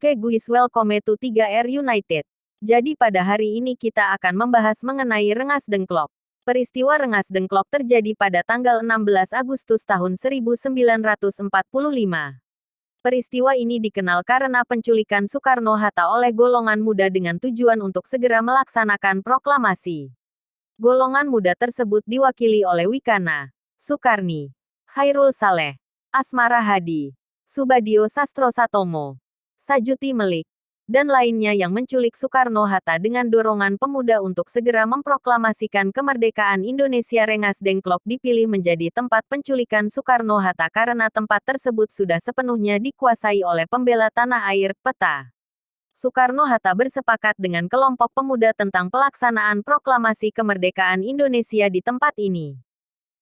Oke guys, welcome to 3R United. Jadi pada hari ini kita akan membahas mengenai Rengas Dengklok. Peristiwa Rengas Dengklok terjadi pada tanggal 16 Agustus tahun 1945. Peristiwa ini dikenal karena penculikan Soekarno-Hatta oleh golongan muda dengan tujuan untuk segera melaksanakan proklamasi. Golongan muda tersebut diwakili oleh Wikana, Sukarni, Hairul Saleh, Asmara Hadi, Subadio Sastrosatomo, Sajuti Melik, dan lainnya yang menculik Soekarno-Hatta dengan dorongan pemuda untuk segera memproklamasikan kemerdekaan Indonesia. Rengas Dengklok dipilih menjadi tempat penculikan Soekarno-Hatta karena tempat tersebut sudah sepenuhnya dikuasai oleh pembela tanah air, PETA. Soekarno-Hatta bersepakat dengan kelompok pemuda tentang pelaksanaan proklamasi kemerdekaan Indonesia di tempat ini.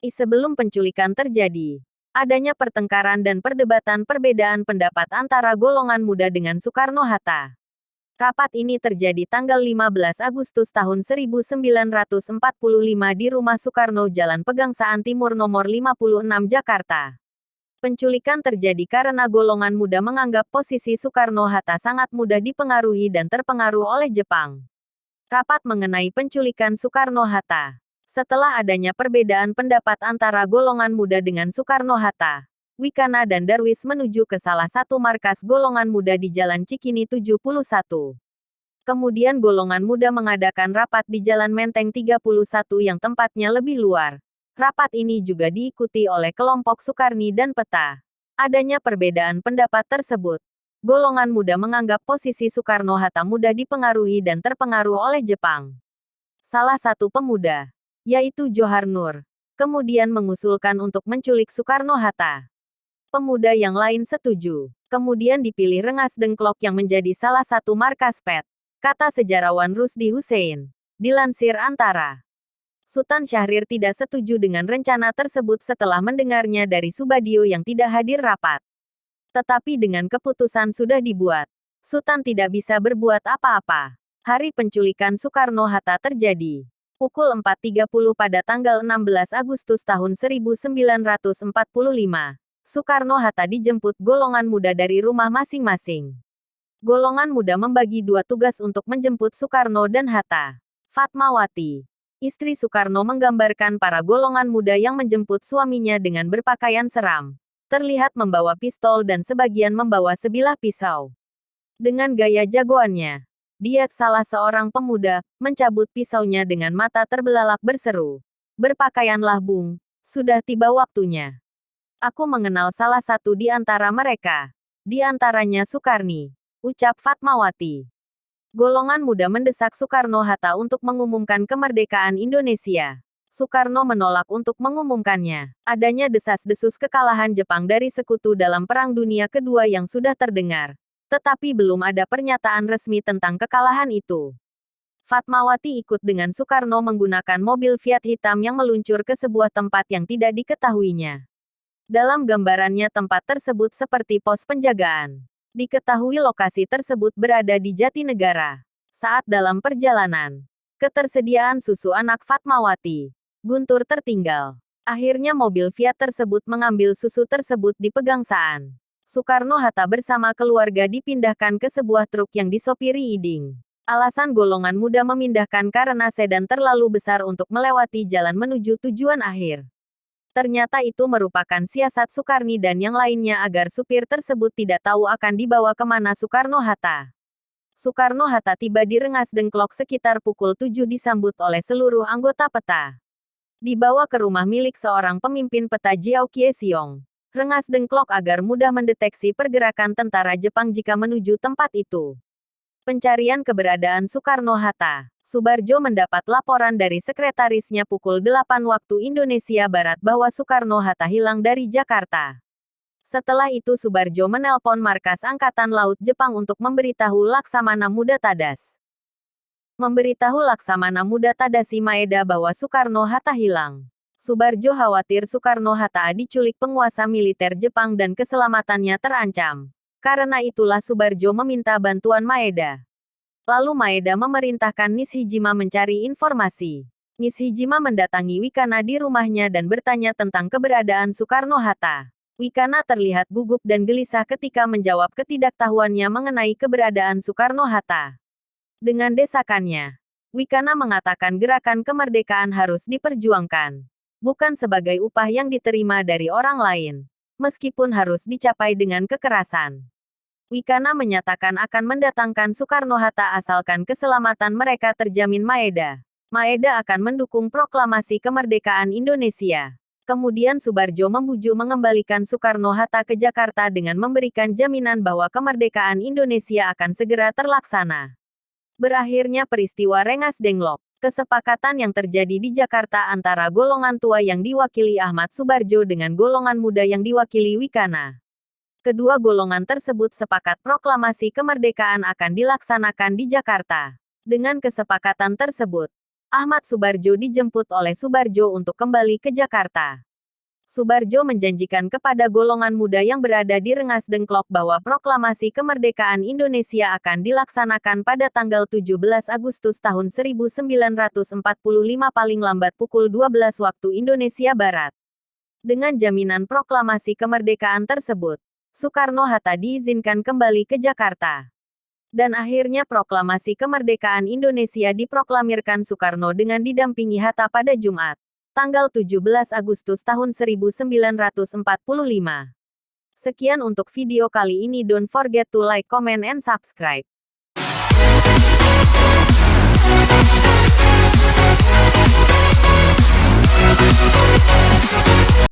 Sebelum penculikan terjadi, adanya pertengkaran dan perdebatan perbedaan pendapat antara golongan muda dengan Soekarno-Hatta. Rapat ini terjadi tanggal 15 Agustus tahun 1945 di Rumah Soekarno, Jalan Pegangsaan Timur nomor 56 Jakarta. Penculikan terjadi karena golongan muda menganggap posisi Soekarno-Hatta sangat mudah dipengaruhi dan terpengaruh oleh Jepang. Rapat mengenai penculikan Soekarno-Hatta. Setelah adanya perbedaan pendapat antara golongan muda dengan Soekarno-Hatta, Wikana dan Darwis menuju ke salah satu markas golongan muda di Jalan Cikini 71. Kemudian golongan muda mengadakan rapat di Jalan Menteng 31 yang tempatnya lebih luar. Rapat ini juga diikuti oleh kelompok Sukarni dan PETA. Adanya perbedaan pendapat tersebut, golongan muda menganggap posisi Soekarno-Hatta mudah dipengaruhi dan terpengaruh oleh Jepang. Salah satu pemuda, yaitu Johar Nur, kemudian mengusulkan untuk menculik Soekarno-Hatta. Pemuda yang lain setuju. Kemudian dipilih Rengas Dengklok yang menjadi salah satu markas PET, kata sejarawan Rusdi Hussein. Dilansir Antara. Sultan Syahrir tidak setuju dengan rencana tersebut setelah mendengarnya dari Subadio yang tidak hadir rapat. Tetapi dengan keputusan sudah dibuat, Sultan tidak bisa berbuat apa-apa. Hari penculikan Soekarno-Hatta terjadi pukul 4.30 pada tanggal 16 Agustus tahun 1945. Soekarno-Hatta dijemput golongan muda dari rumah masing-masing. Golongan muda membagi dua tugas untuk menjemput Soekarno dan Hatta. Fatmawati, istri Soekarno, menggambarkan para golongan muda yang menjemput suaminya dengan berpakaian seram, terlihat membawa pistol dan sebagian membawa sebilah pisau. Dengan gaya jagoannya, dia, salah seorang pemuda, mencabut pisaunya dengan mata terbelalak berseru, "Berpakaianlah Bung, sudah tiba waktunya." "Aku mengenal salah satu di antara mereka. Di antaranya Sukarni," ucap Fatmawati. Golongan muda mendesak Soekarno-Hatta untuk mengumumkan kemerdekaan Indonesia. Soekarno menolak untuk mengumumkannya. Adanya desas-desus kekalahan Jepang dari sekutu dalam Perang Dunia Kedua yang sudah terdengar. Tetapi belum ada pernyataan resmi tentang kekalahan itu. Fatmawati ikut dengan Soekarno menggunakan mobil Fiat hitam yang meluncur ke sebuah tempat yang tidak diketahuinya. Dalam gambarannya tempat tersebut seperti pos penjagaan. Diketahui lokasi tersebut berada di Jatinegara. Saat dalam perjalanan, ketersediaan susu anak Fatmawati Guntur tertinggal. Akhirnya mobil Fiat tersebut mengambil susu tersebut di Pegangsaan. Soekarno-Hatta bersama keluarga dipindahkan ke sebuah truk yang disopiri Iding. Alasan golongan muda memindahkan karena sedan terlalu besar untuk melewati jalan menuju tujuan akhir. Ternyata itu merupakan siasat Sukarni dan yang lainnya agar supir tersebut tidak tahu akan dibawa kemana Soekarno-Hatta. Soekarno-Hatta tiba di Rengas Dengklok sekitar pukul 7 disambut oleh seluruh anggota PETA. Dibawa ke rumah milik seorang pemimpin PETA, Jiao Kiesiong, Rengas Dengklok, agar mudah mendeteksi pergerakan tentara Jepang jika menuju tempat itu. Pencarian keberadaan Soekarno-Hatta. Subarjo mendapat laporan dari sekretarisnya pukul 8 waktu Indonesia Barat bahwa Soekarno-Hatta hilang dari Jakarta. Setelah itu Subarjo menelpon markas Angkatan Laut Jepang untuk memberitahu Laksamana Muda Tadashi Maeda bahwa Soekarno-Hatta hilang. Subarjo khawatir Soekarno-Hatta diculik penguasa militer Jepang dan keselamatannya terancam. Karena itulah Subarjo meminta bantuan Maeda. Lalu Maeda memerintahkan Nishijima mencari informasi. Nishijima mendatangi Wikana di rumahnya dan bertanya tentang keberadaan Soekarno-Hatta. Wikana terlihat gugup dan gelisah ketika menjawab ketidaktahuannya mengenai keberadaan Soekarno-Hatta. Dengan desakannya, Wikana mengatakan gerakan kemerdekaan harus diperjuangkan, bukan sebagai upah yang diterima dari orang lain, meskipun harus dicapai dengan kekerasan. Wikana menyatakan akan mendatangkan Soekarno-Hatta asalkan keselamatan mereka terjamin Maeda. Maeda akan mendukung proklamasi kemerdekaan Indonesia. Kemudian Subarjo membujuk mengembalikan Soekarno-Hatta ke Jakarta dengan memberikan jaminan bahwa kemerdekaan Indonesia akan segera terlaksana. Berakhirnya peristiwa Rengas Dengklok. Kesepakatan yang terjadi di Jakarta antara golongan tua yang diwakili Ahmad Subarjo dengan golongan muda yang diwakili Wikana. Kedua golongan tersebut sepakat proklamasi kemerdekaan akan dilaksanakan di Jakarta. Dengan kesepakatan tersebut, Ahmad Subarjo dijemput oleh Subarjo untuk kembali ke Jakarta. Subarjo menjanjikan kepada golongan muda yang berada di Rengas Dengklok bahwa proklamasi kemerdekaan Indonesia akan dilaksanakan pada tanggal 17 Agustus tahun 1945 paling lambat pukul 12 waktu Indonesia Barat. Dengan jaminan proklamasi kemerdekaan tersebut, Soekarno-Hatta diizinkan kembali ke Jakarta. Dan akhirnya proklamasi kemerdekaan Indonesia diproklamirkan Soekarno dengan didampingi Hatta pada Jumat, tanggal 17 Agustus tahun 1945. Sekian untuk video kali ini. Don't forget to like, comment, and subscribe.